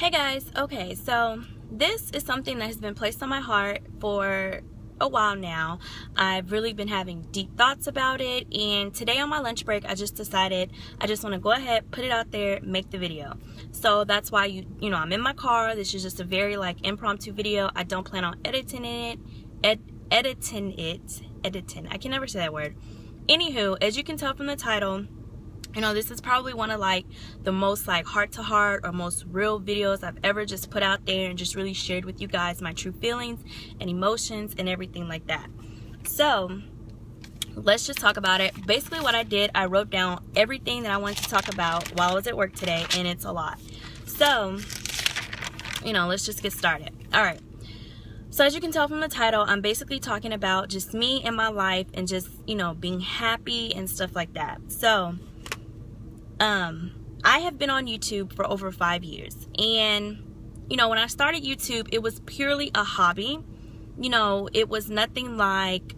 Hey guys, okay, so this is something that has been placed on my heart for a while now. I've really been having deep thoughts about it, and today on my lunch break I just decided I just want to go ahead, put it out there, make the video. So that's why you know I'm in my car. This is just a very impromptu video. I don't plan on editing it. Editing. I can never say that word. Anywho, as you can tell from the title, you know, this is probably one of the most heart-to-heart or most real videos I've ever just put out there and just really shared with you guys my true feelings and emotions and everything like that. So let's just talk about it. Basically what I did, I wrote down everything that I wanted to talk about while I was at work today, and it's a lot. So, you know, let's just get started. Alright. So as you can tell from the title, I'm basically talking about just me and my life and just, you know, being happy and stuff like that. So I have been on YouTube for over 5 years, and you know, when I started YouTube, it was purely a hobby. You know, it was nothing like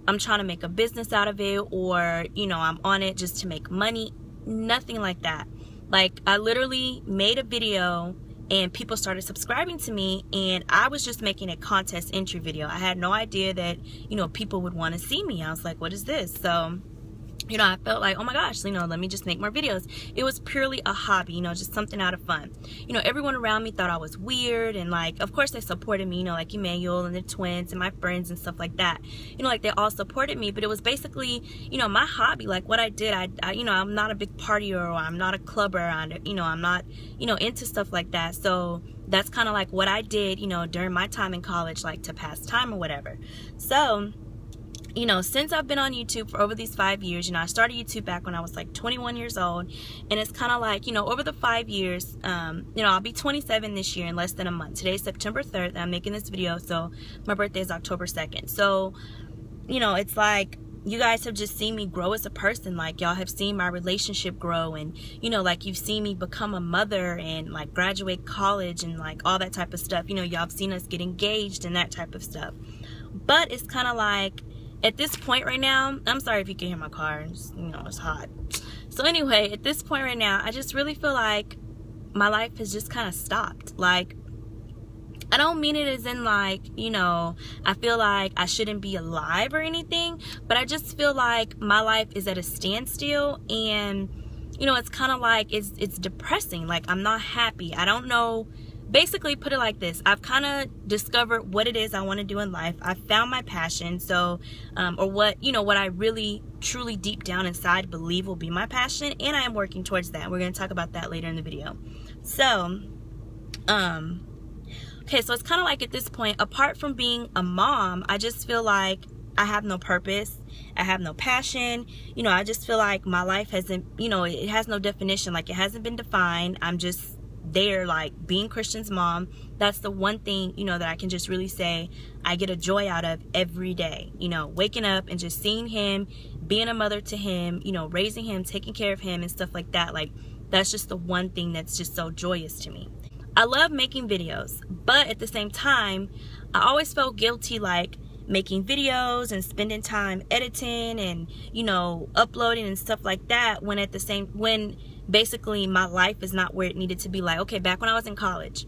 I'm trying to make a business out of it, or you know, I'm on it just to make money. Nothing like that. Like, I literally made a video and people started subscribing to me, and I was just making a contest entry video. I had no idea that, you know, people would want to see me. I was like, what is this? So, you know, I felt like, oh my gosh, you know, let me just make more videos. It was purely a hobby, you know, just something out of fun. You know, everyone around me thought I was weird, and of course they supported me, you know, like Emmanuel and the twins and my friends and stuff like that. You know, they all supported me, but it was basically, you know, my hobby. What I did, I you know, I'm not a big partier, or I'm not a clubber, you know, I'm not, you know, into stuff like that. So that's kind of what I did, you know, during my time in college, to pass time or whatever. So, you know, since I've been on YouTube for over these 5 years, you know, I started YouTube back when I was 21 years old, and it's kind of you know, over the 5 years, you know, I'll be 27 this year in less than a month. Today's September 3rd that I'm making this video, so my birthday is October 2nd. So, you know, it's you guys have just seen me grow as a person. Y'all have seen my relationship grow, and you know, you've seen me become a mother and graduate college and all that type of stuff. You know, y'all have seen us get engaged and that type of stuff. But it's kind of at this point right now, I'm sorry if you can hear my car, you know, it's hot. So anyway, at this point right now, I just really feel like my life has just kind of stopped. I don't mean it as in you know, I feel like I shouldn't be alive or anything, but I just feel like my life is at a standstill, and you know, it's kind of it's depressing. I'm not happy. I don't know. Basically, put it like this: I've kind of discovered what it is I want to do in life. I found my passion, so or what, you know, what I really truly deep down inside believe will be my passion, and I am working towards that. We're going to talk about that later in the video. So okay, so it's kind of at this point, apart from being a mom, I just feel like I have no purpose. I have no passion. You know, I just feel like my life hasn't, you know, it has no definition. It hasn't been defined. I'm just there, being Christian's mom. That's the one thing, you know, that I can just really say I get a joy out of every day. You know, waking up and just seeing him, being a mother to him, you know, raising him, taking care of him and stuff like that. That's just the one thing that's just so joyous to me. I love making videos, but at the same time, I always felt guilty making videos and spending time editing and, you know, uploading and stuff like that, when basically my life is not where it needed to be. Okay, back when I was in college,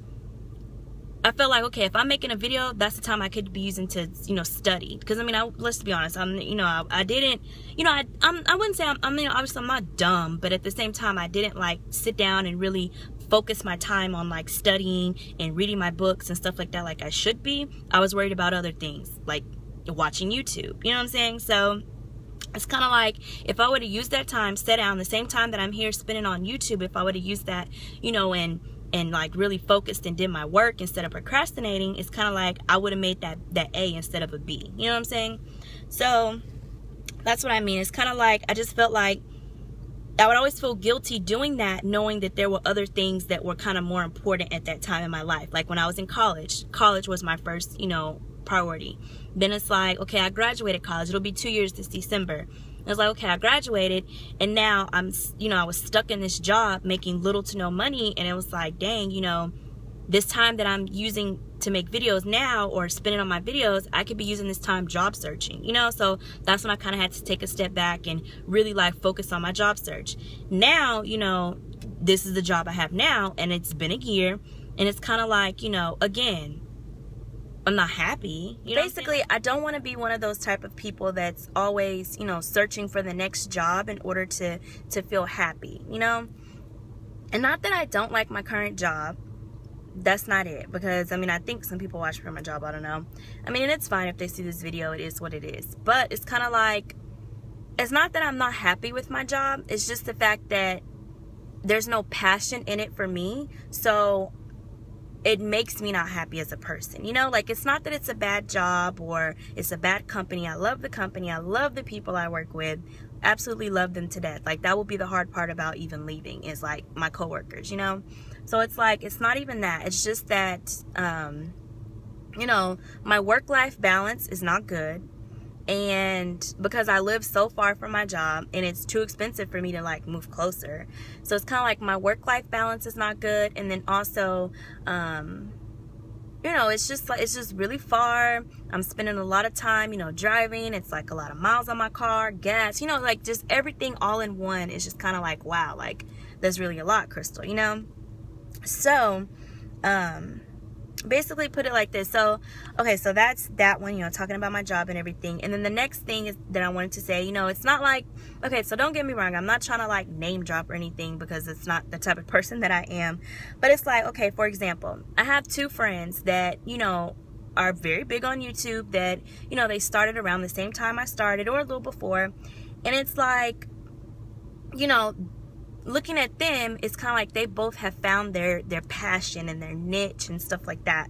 I felt okay, if I'm making a video, that's the time I could be using to, you know, study. Because I mean, let's be honest, you know, I didn't, you know, I wouldn't say I mean, obviously I'm not dumb, but at the same time, I didn't sit down and really focus my time on studying and reading my books and stuff like that I should be. I was worried about other things, watching YouTube, you know what I'm saying? So it's kind of if I would have used that time, sat down the same time that I'm here spending on YouTube, if I would have used that, you know, and really focused and did my work instead of procrastinating, it's kind of I would have made that A instead of a B, you know what I'm saying? So that's what I mean. It's kind of I just felt I would always feel guilty doing that, knowing that there were other things that were kind of more important at that time in my life. When I was in college was my first, you know, priority. Then it's okay, I graduated college. It'll be 2 years this December. It was okay, I graduated, and now I'm, you know, I was stuck in this job making little to no money, and it was dang, you know, this time that I'm using to make videos now or spend it on my videos, I could be using this time job searching, you know? So that's when I kind of had to take a step back and really focus on my job search. Now, you know, this is the job I have now, and it's been a year, And it's kind of like, you know, again, I'm not happy. You know, basically, I don't want to be one of those type of people that's always, you know, searching for the next job in order to feel happy, you know? And not that I don't like my current job. That's not it. Because, I mean, I think some people watch for my job. I don't know. I mean, and it's fine if they see this video. It is what it is. But it's kind of like, it's not that I'm not happy with my job. It's just the fact that there's no passion in it for me. So it makes me not happy as a person, you know? Like, it's not that it's a bad job or it's a bad company. I love the company. I love the people I work with. Absolutely love them to death. Like, that will be the hard part about even leaving, is like my coworkers, you know? So it's like, it's not even that. It's just that, you know, my work-life balance is not good. And because I live so far from my job and it's too expensive for me to like move closer, so it's kind of like my work-life balance is not good. And then also, you know, it's just like, it's just really far. I'm spending a lot of time, you know, driving. It's like a lot of miles on my car, gas, you know, like just everything all in one is just kind of like, wow, like that's really a lot, Crystal, you know? So, basically put it like this. So, okay, so that's that one, you know, talking about my job and everything. And then the next thing is that I wanted to say, you know, it's not like, okay, so don't get me wrong, I'm not trying to like name drop or anything, because it's not the type of person that I am. But it's like, okay, for example, I have two friends that, you know, are very big on YouTube, that, you know, they started around the same time I started or a little before. And it's like, you know, looking at them, it's kind of like they both have found their passion and their niche and stuff like that.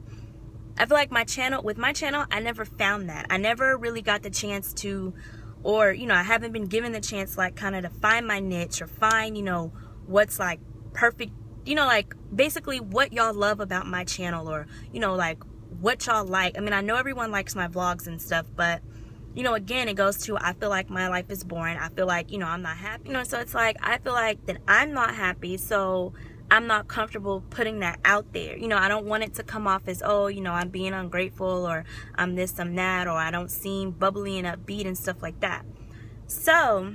I feel like with my channel, I never found that. I never really got the chance to, or, you know, I haven't been given the chance like kind of to find my niche or find, you know, what's like perfect, you know, like basically what y'all love about my channel, or, you know, like what y'all like. I mean, I know everyone likes my vlogs and stuff, but, you know, again, it goes to, I feel like my life is boring. I feel like, you know, I'm not happy. You know, so it's like, I feel like that I'm not happy, so I'm not comfortable putting that out there. You know, I don't want it to come off as, oh, you know, I'm being ungrateful, or I'm this, I'm that, or I don't seem bubbly and upbeat and stuff like that. So,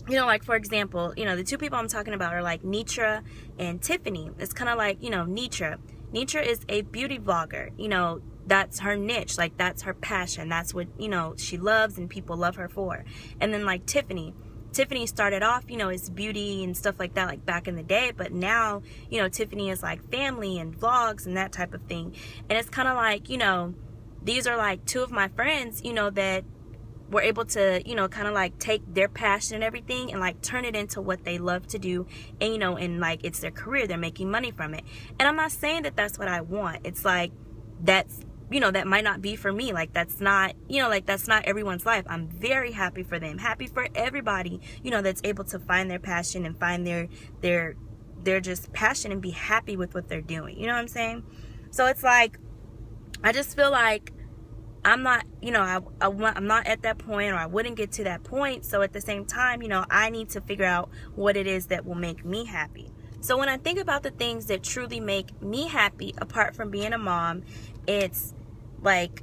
you know, like, for example, you know, the two people I'm talking about are like Nitra and Tiffany. It's kind of like, you know, Nitra is a beauty vlogger. You know, that's her niche, like that's her passion, that's what, you know, she loves and people love her for. And then like Tiffany started off, you know, as beauty and stuff like that, like back in the day, but now, you know, Tiffany is like family and vlogs and that type of thing. And it's kind of like, you know, these are like two of my friends, you know, that were able to, you know, kind of like take their passion and everything and like turn it into what they love to do. And, you know, and like it's their career, they're making money from it. And I'm not saying that that's what I want. It's like, that's, you know, that might not be for me. Like, that's not, you know, like that's not everyone's life. I'm very happy for them, happy for everybody, you know, that's able to find their passion and find their just passion and be happy with what they're doing. You know what I'm saying? So it's like, I just feel like I'm not, you know, I'm not at that point, or I wouldn't get to that point. So at the same time, you know, I need to figure out what it is that will make me happy. So when I think about the things that truly make me happy, apart from being a mom, it's like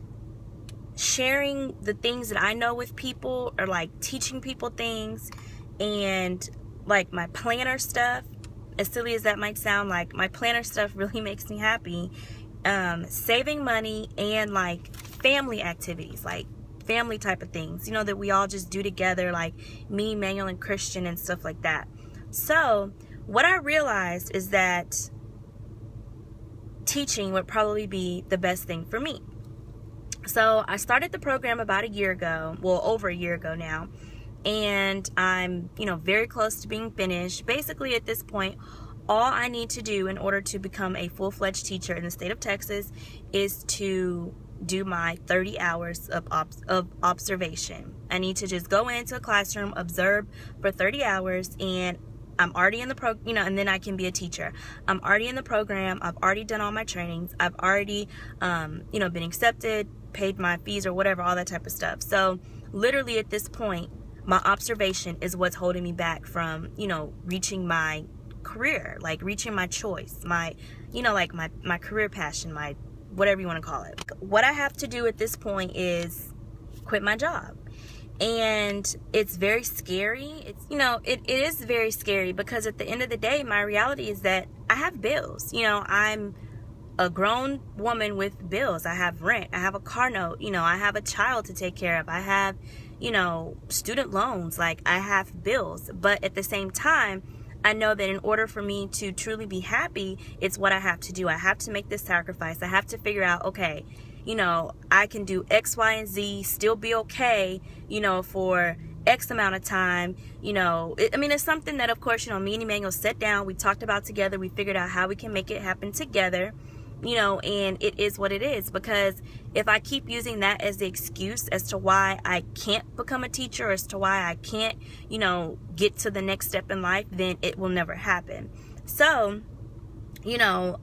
sharing the things that I know with people, or like teaching people things, and like my planner stuff. As silly as that might sound, like my planner stuff really makes me happy. Saving money, and like family activities, like family type of things, you know, that we all just do together, like me, Manuel, and Christian and stuff like that. So what I realized is that teaching would probably be the best thing for me. So I started the program about a year ago, well, over a year ago now, and I'm, you know, very close to being finished. Basically at this point, all I need to do in order to become a full-fledged teacher in the state of Texas is to do my 30 hours of observation. I need to just go into a classroom, observe for 30 hours, and I'm already in the you know, and then I can be a teacher. I'm already in the program. I've already done all my trainings. I've already, you know, been accepted, paid my fees or whatever, all that type of stuff. So literally at this point, my observation is what's holding me back from, you know, reaching my career, like reaching my choice, my, you know, like my career passion, my whatever you want to call it. What I have to do at this point is quit my job. And it's very scary. It's, you know, it is very scary, because at the end of the day, my reality is that I have bills. You know, I'm a grown woman with bills. I have rent. I have a car note. You know, I have a child to take care of. I have, you know, student loans. Like, I have bills. But at the same time, I know that in order for me to truly be happy, it's what I have to do. I have to make this sacrifice. I have to figure out, okay, you know, I can do X, Y, and Z, still be okay, you know, for X amount of time. You know, I mean, it's something that, of course, you know, me and Emmanuel sat down, we talked about together, we figured out how we can make it happen together, you know, and it is what it is. Because if I keep using that as the excuse as to why I can't become a teacher, as to why I can't, you know, get to the next step in life, then it will never happen. So, you know,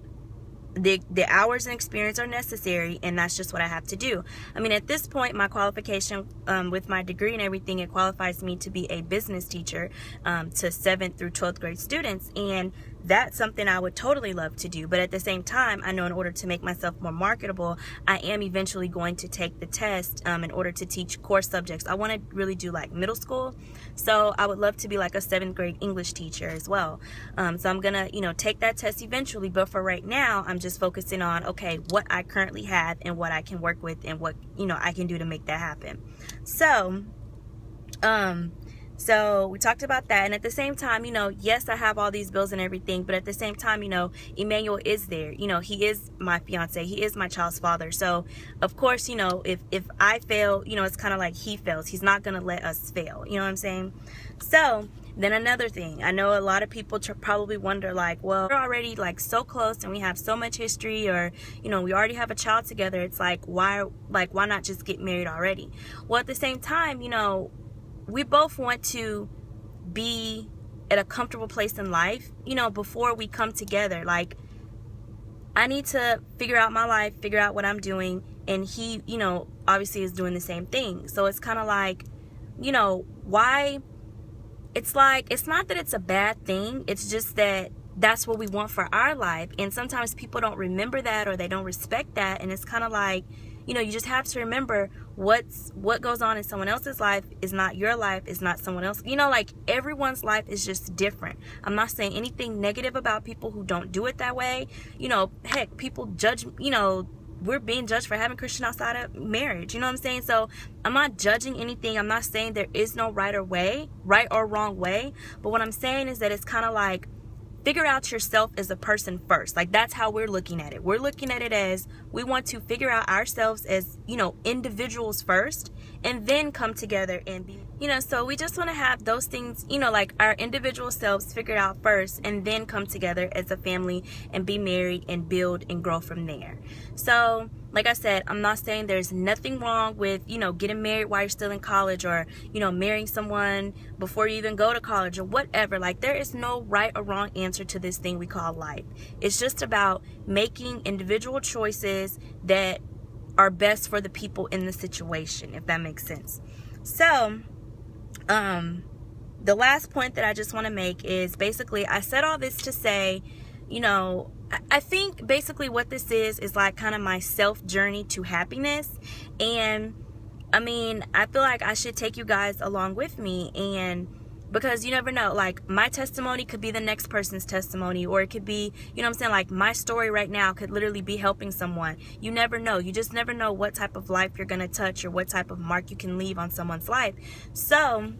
the hours and experience are necessary, and that's just what I have to do. I mean, at this point, my qualification with my degree and everything, it qualifies me to be a business teacher to 7th through 12th grade students, and that's something I would totally love to do. But at the same time, I know in order to make myself more marketable, I am eventually going to take the test in order to teach core subjects. I want to really do like middle school, so I would love to be like a 7th grade English teacher as well. So I'm gonna, you know, take that test eventually, but for right now, I'm just focusing on, okay, what I currently have and what I can work with and what, you know, I can do to make that happen. So we talked about that, and at the same time, you know, yes, I have all these bills and everything, but at the same time, you know, Emmanuel is there. You know, he is my fiance, he is my child's father. So of course, you know, if I fail, you know, it's kind of like he fails. He's not gonna let us fail, you know what I'm saying? So then another thing, I know a lot of people probably wonder, like, well, we're already like so close and we have so much history, or, you know, we already have a child together. It's like, why not just get married already? Well, at the same time, you know, we both want to be at a comfortable place in life, you know, before we come together. Like, I need to figure out my life, figure out what I'm doing, and he, you know, obviously is doing the same thing. So it's kind of like, you know, why? It's like, it's not that it's a bad thing, it's just that that's what we want for our life. And sometimes people don't remember that, or they don't respect that, and it's kind of like, you know, you just have to remember what goes on in someone else's life is not your life, is not someone else. You know, like, everyone's life is just different. I'm not saying anything negative about people who don't do it that way. You know, heck, people judge, you know, we're being judged for having Christian outside of marriage. You know what I'm saying? So I'm not judging anything. I'm not saying there is no right or wrong way. But what I'm saying is that it's kind of like, figure out yourself as a person first. Like, that's how we're looking at it. We're looking at it as, we want to figure out ourselves as, you know, individuals first, and then come together and be, you know, so we just want to have those things, you know, like our individual selves figured out first, and then come together as a family and be married and build and grow from there. So like I said, I'm not saying there's nothing wrong with, you know, getting married while you're still in college, or, you know, marrying someone before you even go to college, or whatever. Like, there is no right or wrong answer to this thing we call life. It's just about making individual choices that are best for the people in the situation, if that makes sense. So the last point that I just want to make is, basically, I said all this to say, you know, I think basically what this is like kind of my self journey to happiness. And I mean, I feel like I should take you guys along with me, and because you never know, like, my testimony could be the next person's testimony, or it could be, you know what I'm saying, like, my story right now could literally be helping someone. You never know. You just never know what type of life you're gonna touch, or what type of mark you can leave on someone's life. So,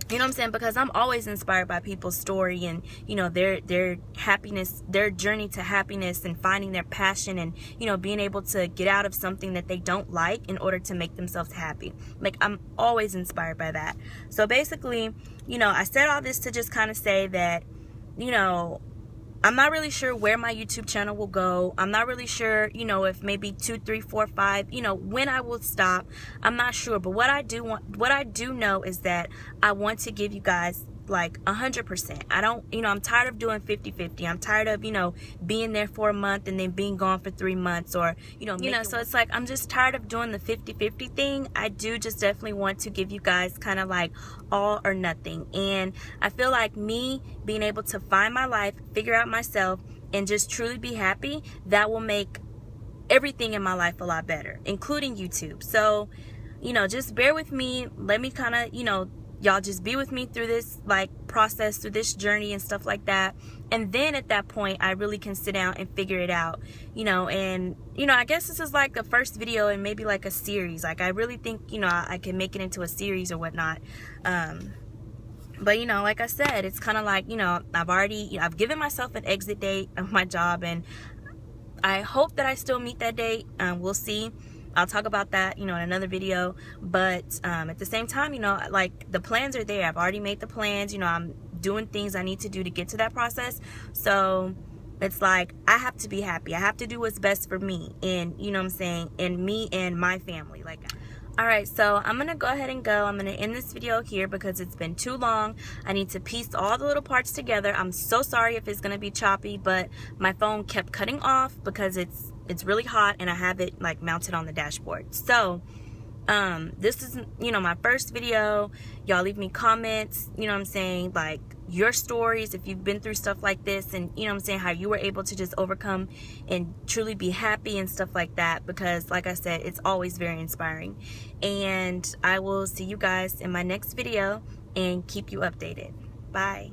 you know what I'm saying? Because I'm always inspired by people's story, and, you know, their happiness, their journey to happiness, and finding their passion, and, you know, being able to get out of something that they don't like in order to make themselves happy. Like, I'm always inspired by that. So basically, you know, I said all this to just kind of say that, you know, I'm not really sure where my YouTube channel will go. I'm not really sure, you know, if maybe 2, 3, 4, 5, you know, when I will stop. I'm not sure. But what I do know is that I want to give you guys like 100%. I don't, you know, I'm tired of doing 50-50. I'm tired of, you know, being there for a month and then being gone for 3 months, or, you know, so it's like, I'm just tired of doing the 50-50 thing. I do just definitely want to give you guys kind of like all or nothing. And I feel like me being able to find my life, figure out myself, and just truly be happy, that will make everything in my life a lot better, including YouTube. So, you know, just bear with me. Let me kind of, you know, y'all just be with me through this like process, through this journey and stuff like that. And then at that point, I really can sit down and figure it out, you know. And, you know, I guess this is like the first video and maybe like a series. Like, I really think, you know, I can make it into a series or whatnot. But, you know, like I said, it's kind of like, you know, I've given myself an exit date of my job, and I hope that I still meet that date. We'll see. I'll talk about that, you know, in another video. But at the same time, you know, like, the plans are there. I've already made the plans. You know, I'm doing things I need to do to get to that process. So it's like, I have to be happy. I have to do what's best for me, and, you know what I'm saying, and me and my family. Like, all right, so I'm gonna go ahead and go. I'm gonna end this video here because it's been too long. I need to piece all the little parts together. I'm so sorry if it's gonna be choppy, but my phone kept cutting off because it's really hot and I have it like mounted on the dashboard. So this is, you know, my first video. Y'all leave me comments, you know what I'm saying, like your stories if you've been through stuff like this, and, you know what I'm saying, how you were able to just overcome and truly be happy and stuff like that, because like I said, it's always very inspiring. And I will see you guys in my next video and keep you updated. Bye.